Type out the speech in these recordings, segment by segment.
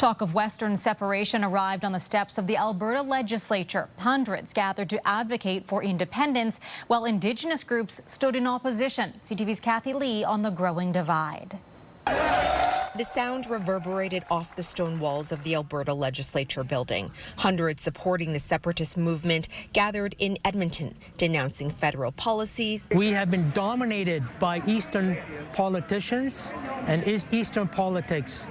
Talk of Western separation arrived on the steps of the Alberta legislature. Hundreds gathered to advocate for independence, while Indigenous groups stood in opposition. CTV's Kathy Lee on the growing divide. The sound reverberated off the stone walls of the Alberta Legislature building. Hundreds supporting the separatist movement gathered in Edmonton, denouncing federal policies. We have been dominated by Eastern politicians and Eastern politics.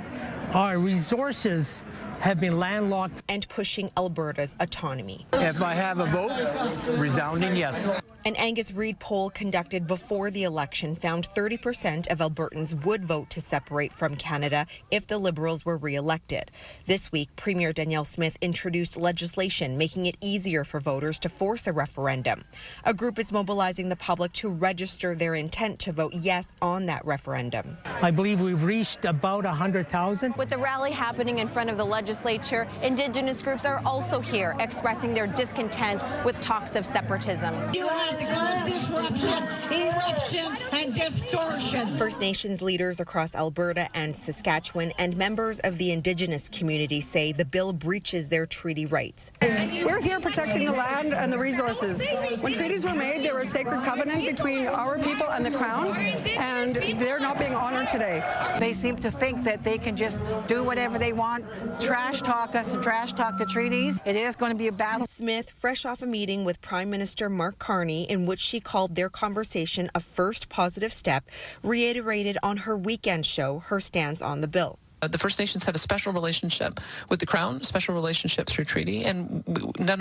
Our resources have been landlocked. And pushing Alberta's autonomy. If I have a vote, resounding yes. An Angus Reid poll conducted before the election found 30% of Albertans would vote to separate from Canada if the Liberals were re-elected. This week, Premier Danielle Smith introduced legislation making it easier for voters to force a referendum. A group is mobilizing the public to register their intent to vote yes on that referendum. I believe we've reached about 100,000. With the rally happening in front of the legislature, Indigenous groups are also here expressing their discontent with talks of separatism. You have to cause disruption, eruption, and distortion. First Nations leaders across Alberta and Saskatchewan and members of the Indigenous community say the bill breaches their treaty rights. We're here protecting the land and the resources. When treaties were made, they were a sacred covenant between our people and the Crown, and they're not being honored today. They seem to think that they can just do whatever they want, trash talk us and trash talk the treaties. It is going to be a battle. Smith, fresh off a meeting with Prime Minister Mark Carney, in which she called their conversation a first positive step, reiterated on her weekend show her stance on the bill. The First Nations have a special relationship with the Crown, a special relationship through treaty, and none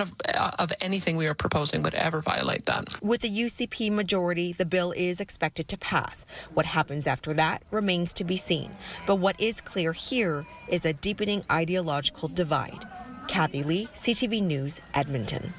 of anything we are proposing would ever violate that. With the UCP majority, the bill is expected to pass. What happens after that remains to be seen. But what is clear here is a deepening ideological divide. Kathy Lee, CTV News, Edmonton.